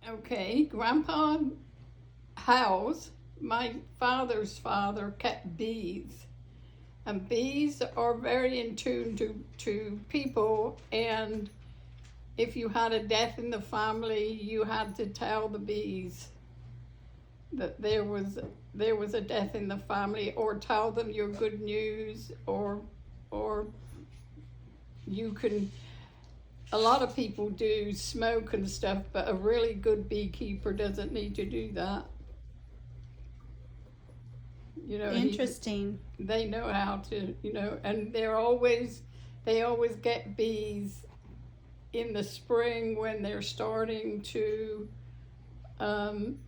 Okay, Grandpa Howse, my father's father, kept bees. And bees are very in tune to people, and if you had a death in the family, you had to tell the bees that there was a death in the family, or tell them your good news, or you can. A lot of people do smoke and stuff, but a really good beekeeper doesn't need to do that. You know, Interesting. they know how to, and they always get bees in the spring when they're starting to um,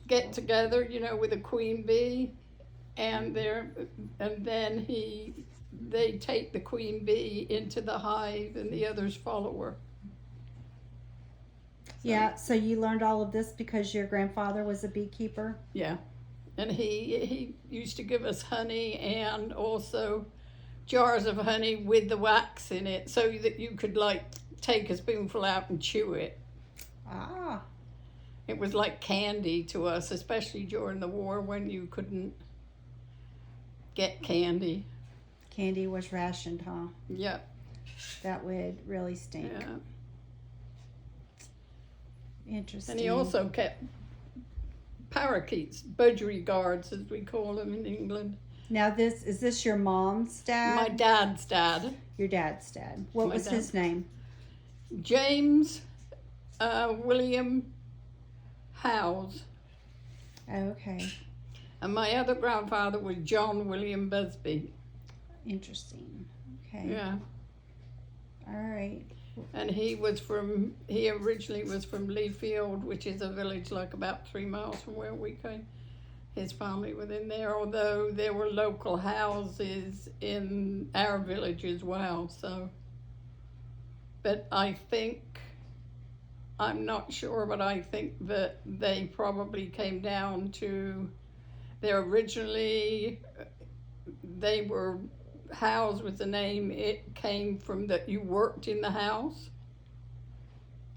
get together, with a queen bee, and then they take the queen bee into the hive, and the others follow her. Yeah, so you learned all of this because your grandfather was a beekeeper? Yeah, and he used to give us honey, and also jars of honey with the wax in it, so that you could like take a spoonful out and chew it. Ah. It was like candy to us, especially during the war when you couldn't get candy. Candy was rationed, huh? Yeah. That would really stink. Yeah. Interesting. And he also kept parakeets, budgerigars as we call them in England. Now is this your mom's dad? My dad's dad. Your dad's dad. What was his name? James William Howse. Okay. And my other grandfather was John William Busby. Interesting. Okay. Yeah. All right. And he originally was from Leafield, which is a village like about 3 miles from where we came. His family was in there, although there were local houses in our village as well. So, but I'm not sure, but I think that they probably came down to, they were, Howse was the name. It came from that you worked in the house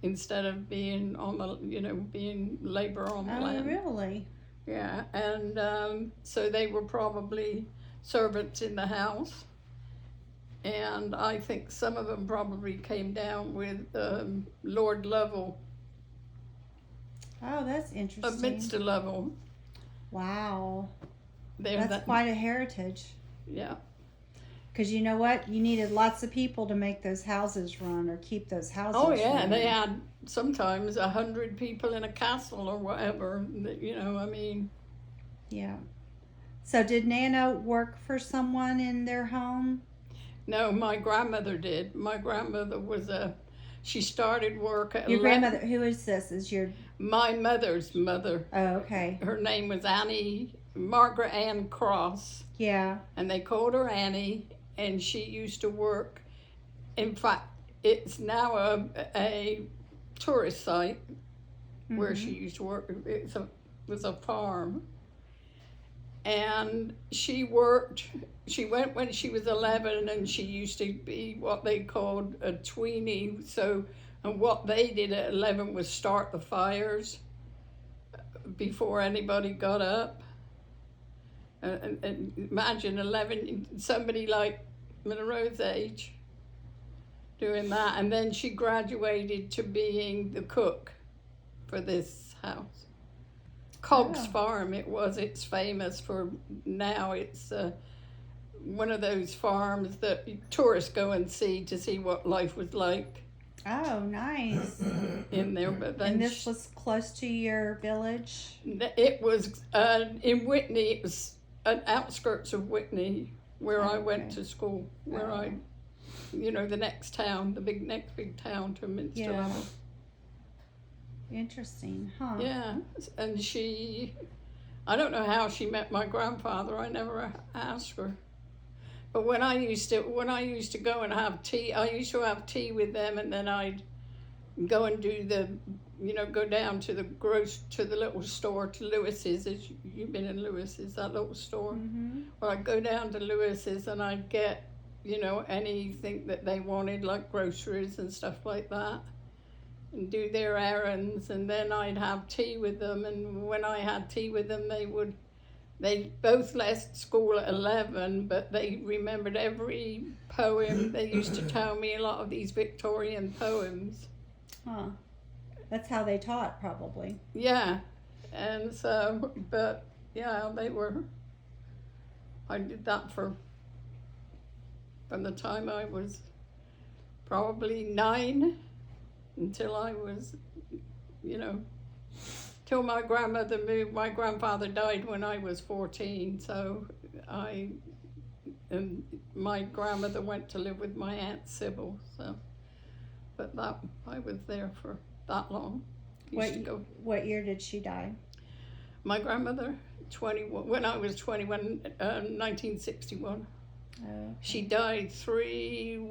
instead of being on being labor on the land. Oh, really? Yeah, and so they were probably servants in the house, and I think some of them probably came down with Lord Lovell. Oh, that's interesting. Of Minster Lovell. Wow. That's quite a heritage. Yeah. Because you know what? You needed lots of people to make those houses run or keep those houses Oh, yeah. running. They had sometimes 100 people in a castle or whatever. Yeah. So did Nana work for someone in their home? No, my grandmother did. My grandmother she started work at Your grandmother, who is this? My mother's mother. Oh, okay. Her name was Margaret Ann Cross. Yeah. And they called her Annie, and she used to work. In fact, it's now a tourist site where she used to work. It was a farm. And she went when she was 11, and she used to be what they called a tweenie. And what they did at 11 was start the fires before anybody got up. And imagine 11, somebody like Monroe's age doing that. And then she graduated to being the cook for this house. Cobb's Farm, it's famous for, now it's one of those farms that tourists go and see to see what life was like. Oh, nice. In there. But then and this was close to your village? It was in Whitney. It was outskirts of Whitney where I went to school, where the next town, next big town to Minster. Yeah. Interesting, huh? Yeah, and I don't know how she met my grandfather. I never asked her. But when I used to go and have tea, I used to have tea with them, and then I'd go and do go down to the little store, to Lewis's. You've been in Lewis's, that little store. Mm-hmm. Well, I'd go down to Lewis's and I'd get, anything that they wanted, like groceries and stuff like that. and do their errands, and then I'd have tea with them. And when I had tea with them, they both left school at 11, but they remembered every poem. They used to tell me a lot of these Victorian poems. Huh. That's how they taught, probably. Yeah. And so, but yeah, I did that from the time I was probably 9 until I was, till my grandmother moved. My grandfather died when I was 14, so and my grandmother went to live with my Aunt Sybil, so, but I was there for that long. What year did she die? My grandmother, 21, when I was 21, 1961. Okay. She died 2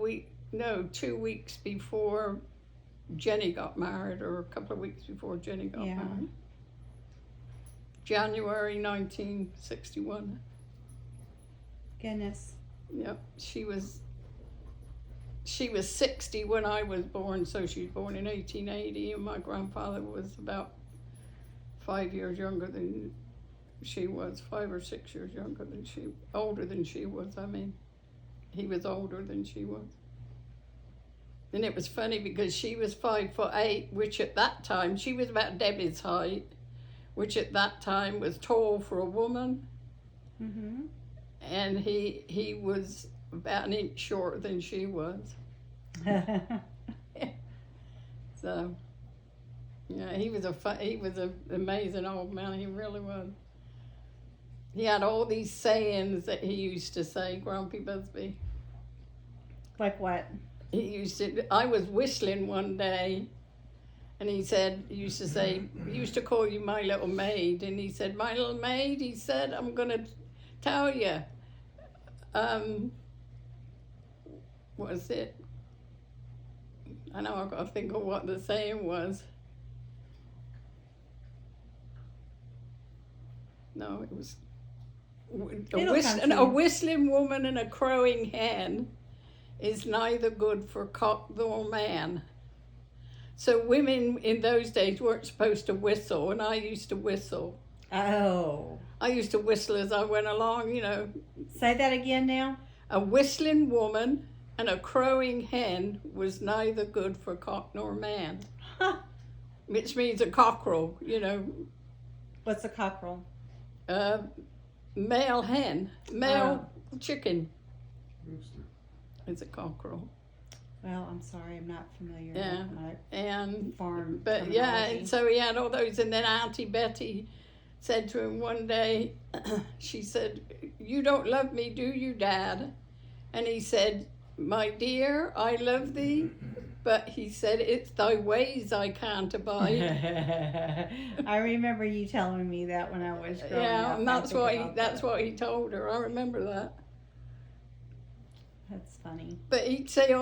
weeks before Jenny got married, or a couple of weeks before Jenny got married. January 1961. Goodness. Yep, she was 60 when I was born, so she was born in 1880, and my grandfather was about 5 years younger than she was, 5 or 6 years older than she was. I mean, he was older than she was. And it was funny because she was 5'8", which at that time, she was about Debbie's height, which at that time was tall for a woman. Mm-hmm. And he was about an inch shorter than she was. So, yeah, he was an amazing old man. He really was. He had all these sayings that he used to say, Grumpy Busby. Like what? I was whistling one day, and he used to call you my little maid, and he said, my little maid, he said, I'm going to tell you, what is it? I know I've got to think of what the saying was. No, it was a whistling woman and a crowing hen is neither good for cock nor man. So women in those days weren't supposed to whistle, and I used to whistle. Oh. I used to whistle as I went along, Say that again now. A whistling woman and a crowing hen was neither good for cock nor man. Huh. Which means a cockerel, What's a cockerel? Male hen, male chicken. Rooster. It's a cockerel. Well, I'm sorry, I'm not familiar Yeah, with my and farm but terminology. yeah, and so he had all those, and then Auntie Betty said to him one day, she said, "You don't love me, do you, Dad?" And he said, "My dear, I love thee, but," he said, "it's thy ways I can't abide." I remember you telling me that when I was growing up. Yeah, and that's what he told her. I remember that. That's funny. But he'd say,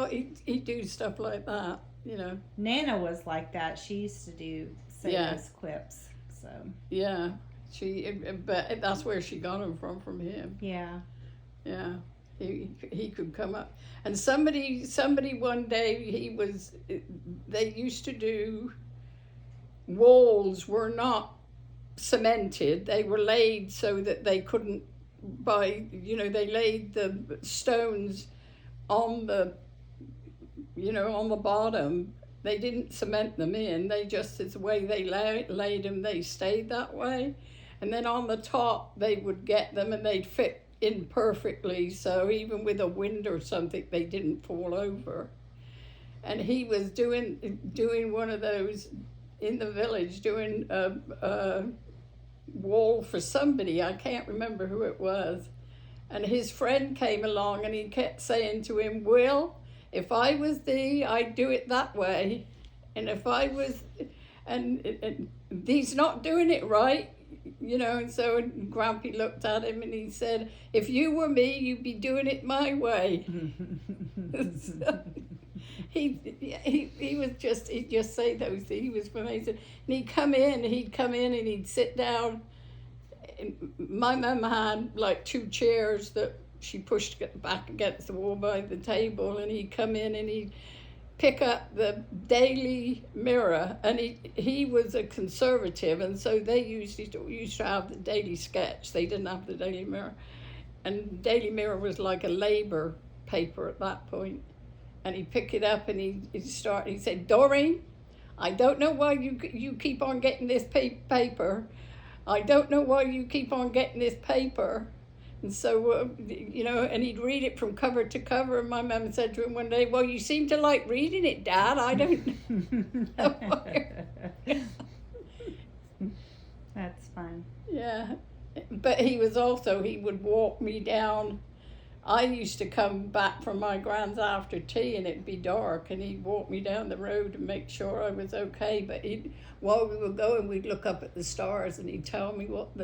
he'd do stuff like that, Nana was like that. She used to say those quips. So Yeah, but that's where she got them from him. yeah. Yeah, he could come up. And somebody one day, they used to do, walls were not cemented. They were laid so that they couldn't they laid the stones on the bottom. They didn't cement them in. They just, it's the way they laid them, they stayed that way. And then on the top, they would get them and they'd fit in perfectly, so even with a wind or something, they didn't fall over. And he was doing one of those in the village, doing a wall for somebody. I can't remember who it was. And his friend came along and he kept saying to him, "Will, if I was thee, I'd do it that way. And if I was, and he's not doing it right, And so Grumpy looked at him and he said, "If you were me, you'd be doing it my way." So he'd just say those things. He was amazing. And he'd come in and he'd sit down. And my mum had like 2 chairs that she pushed back against the wall by the table, and he'd come in and he'd pick up the Daily Mirror, and he was a conservative, and so they used to have the Daily Sketch. They didn't have the Daily Mirror, and Daily Mirror was like a Labour paper at that point. And he'd pick it up and he said, Doreen, I don't know why you keep on getting this paper. I don't know why you keep on getting this paper. And so, and he'd read it from cover to cover. And my mum said to him one day, well, you seem to like reading it, Dad. I don't know why. That's fun. Yeah. But he would walk me down. I used to come back from my grand's after tea and it'd be dark, and he'd walk me down the road and make sure I was okay. But while we were going, we'd look up at the stars and he'd tell me what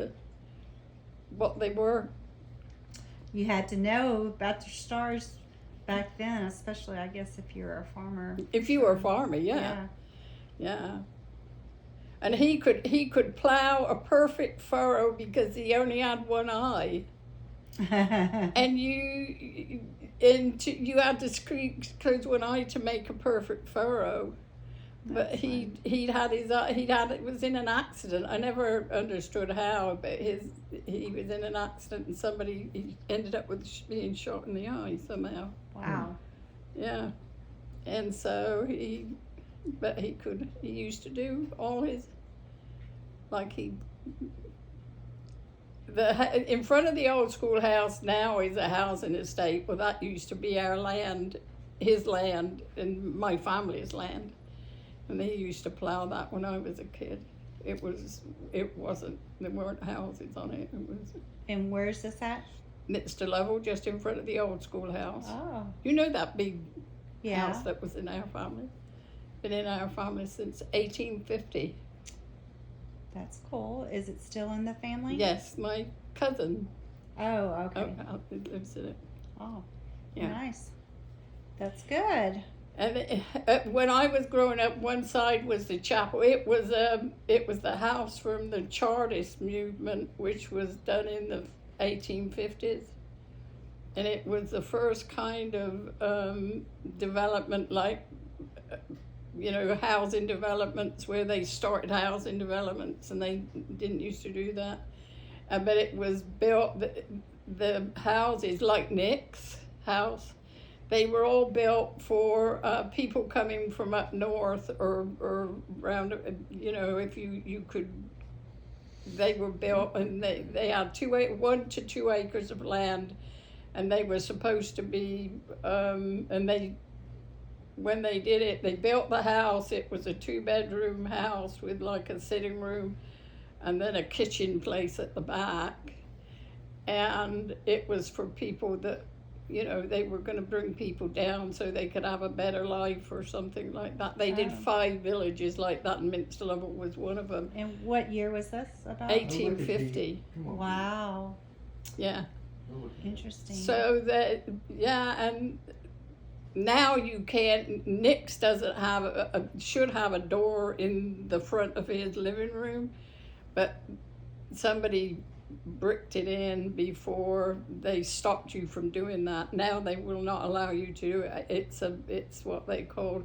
they were. You had to know about the stars back then, especially, I guess, if you were a farmer. If you were a farmer, yeah. And he could plow a perfect furrow because he only had one eye. And you had to close one eye to make a perfect furrow. But it was in an accident. I never understood how, but he was in an accident and he ended up with being shot in the eye somehow. Wow. Yeah. And so he used to do all his, in front of the old schoolhouse now is a housing estate. Well, that used to be our land, his land, and my family's land. And they used to plow that when I was a kid. There weren't houses on it. And where's this at? Minster, Lovell, just in front of the old schoolhouse. Oh. You know that big house that was in our family? Been in our family since 1850. That's cool. Is it still in the family? Yes, my cousin. Oh, okay. Lives in it. Oh, yeah. Nice. That's good. And when I was growing up, one side was the chapel. It was the house from the Chartist movement, which was done in the 1850s, and it was the first kind of development, housing developments where they started housing developments, and they didn't used to do that. But it was built. The houses, like Nick's house, they were all built for people coming from up north or around, if you could, they were built, and they had 1 to 2 acres of land, and they were supposed to be, when they did it, they built the house. It was a 2-bedroom house with like a sitting room and then a kitchen place at the back. And it was for people that, they were going to bring people down so they could have a better life or something like that. They did 5 villages like that, and Minster Lovell was one of them. And what year was this about? 1850. Wow. Yeah. Interesting. So and now you can't. Nick's doesn't have should have a door in the front of his living room, but somebody bricked it in before they stopped you from doing that. Now they will not allow you to do it. It's what they call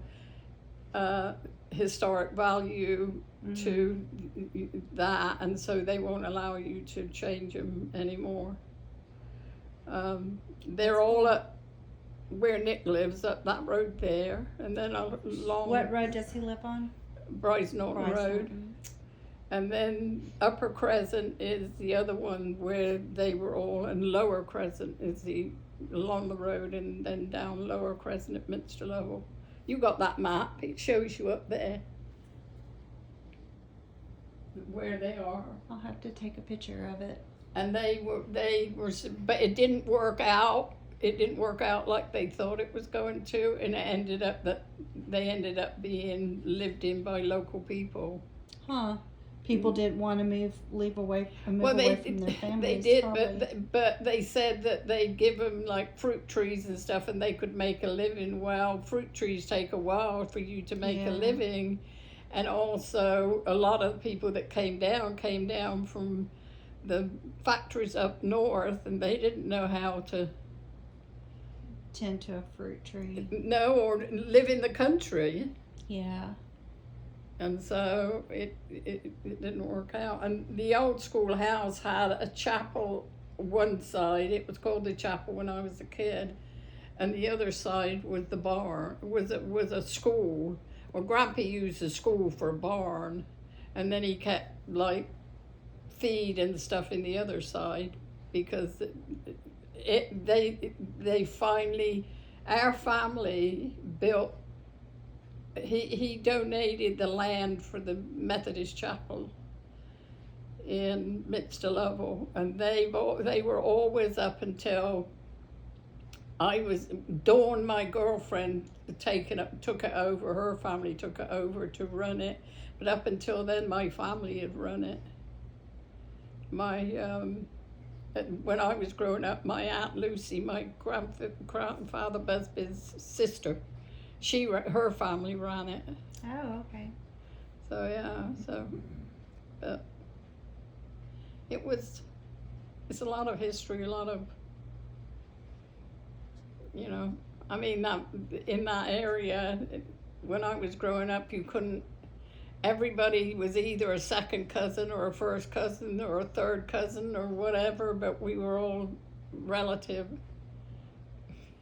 historic value to that, and so they won't allow you to change them anymore. They're all up where Nick lives, up that road there, and then along. What road does he live on? Bryce Norton Road. And then Upper Crescent is the other one where they were all, and Lower Crescent is along the road, and then down Lower Crescent at Minster Lovell. You got that map? It shows you up there where they are. I'll have to take a picture of it. And they were, but it didn't work out. It didn't work out like they thought it was going to, and they ended up being lived in by local people. Huh. People didn't want to move away from their families. They did, but they said that they'd give them like fruit trees and stuff, and they could make a living. Well, fruit trees take a while for you to make a living, and also a lot of people that came down from the factories up north, and they didn't know how to tend to a fruit tree. No, or live in the country. Yeah. And so it didn't work out. And the old school house had a chapel one side. It was called the chapel when I was a kid. And the other side was the barn, was a school. Well, Grampy used the school for a barn. And then he kept, like, feed and stuff in the other side. Because they finally, our family built, he donated the land for the Methodist chapel in Minster, Lovell, and they were always up until Dawn, my girlfriend, took it over. Her family took it over to run it, but up until then, my family had run it. When I was growing up, my Aunt Lucy, my grandfather Busby's sister, her family ran it. Oh, okay. So yeah, but it's a lot of history, a lot of, I mean, in that area, when I was growing up, everybody was either a second cousin or a first cousin or a third cousin or whatever, but we were all relative.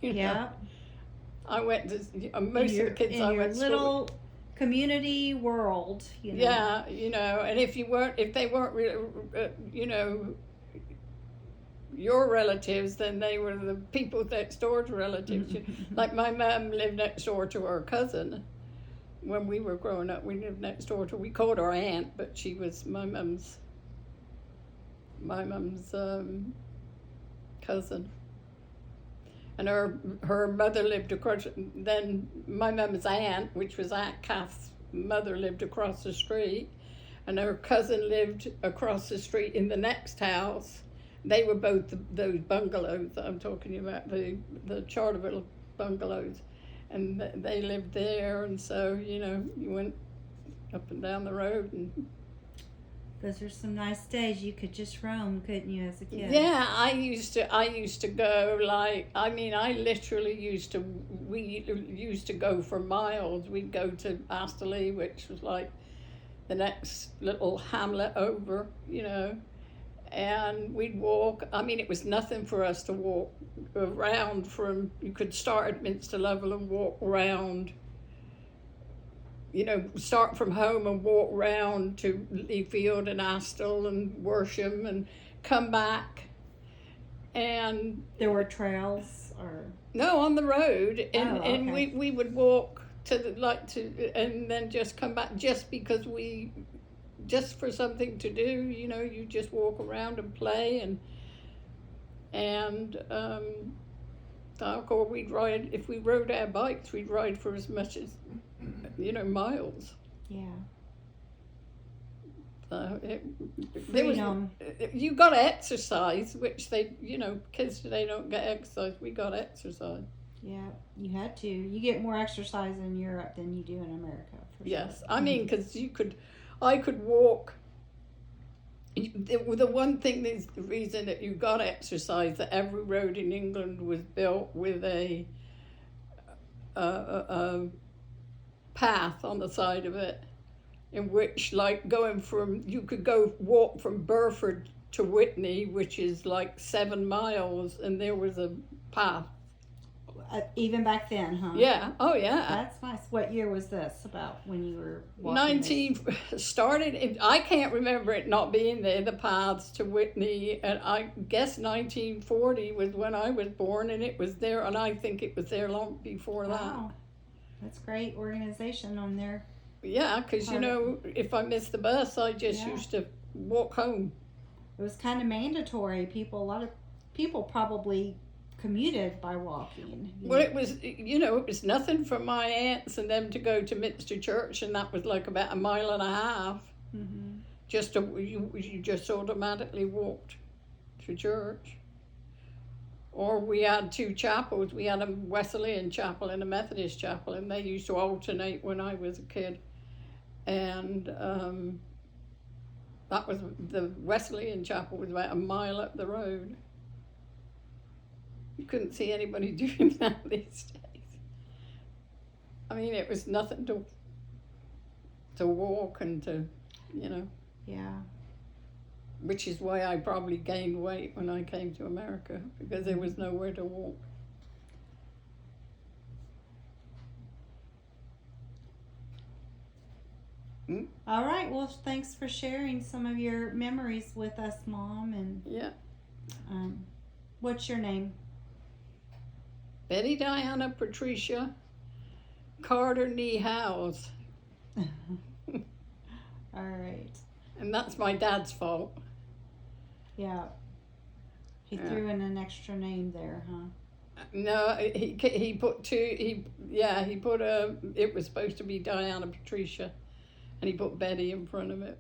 Yeah. I went to most of the kids I went to school. Little community world. Yeah, and if they weren't really, your relatives, then they were the people next door's relatives. Like my mom lived next door to her cousin. When we were growing up, we lived next door to. We called her aunt, but she was my mom's cousin. And her mother lived across. Then my mom's aunt, which was Aunt Kath's mother, lived across the street, and her cousin lived across the street in the next house. They were both those bungalows that I'm talking about, the Charterville bungalows, and they lived there. And so you went up and down the road and. Those are some nice days. You could just roam, couldn't you, as a kid? Yeah, I used to go, we used to go for miles. We'd go to Asterley, which was like the next little hamlet over, and we'd walk. I mean, it was nothing for us to walk around you could start at Minster Lovell and walk around. Start from home and walk round to Leafield and Astle and Worsham and come back. And there were trails, or no, on the road, and okay. And we would walk and then just come back just for something to do. You just walk around and play and of course we'd ride. If we rode our bikes, we'd ride for as much as. Miles. Yeah. You got exercise, which kids today don't get exercise. We got exercise. Yeah, you had to. You get more exercise in Europe than you do in America. Yes, sure. I mean, because I could walk. The one thing, the reason that you got exercise, that every road in England was built with a path on the side of it, in which, like, you could walk from Burford to Whitney, which is like 7 miles, and there was a path. Even back then, huh? Yeah. Oh, yeah. That's nice. What year was this about when you were walking? I can't remember it not being there, the paths to Whitney, and I guess 1940 was when I was born, and it was there, and I think it was there long before that. Wow. That's great organization on there. Yeah, because, if I missed the bus, I just used to walk home. It was kind of mandatory. A lot of people probably commuted by walking. Well, it was nothing for my aunts and them to go to Minster Church, and that was like about 1.5 miles. Mm-hmm. You just automatically walked to church. Or we had 2 chapels. We had a Wesleyan chapel and a Methodist chapel, and they used to alternate when I was a kid. And that was the Wesleyan chapel was about 1 mile up the road. You couldn't see anybody doing that these days. I mean, it was nothing to walk and to, you know. Yeah. Which is why I probably gained weight when I came to America, because there was nowhere to walk. All right. Well, thanks for sharing some of your memories with us, Mom. And Yeah. What's your name? Betty Diana Patricia Carter Nee Howse. All right. And that's my dad's fault. Yeah. He threw in an extra name there, huh? No, he put two. He put it was supposed to be Diana Patricia, and he put Betty in front of it.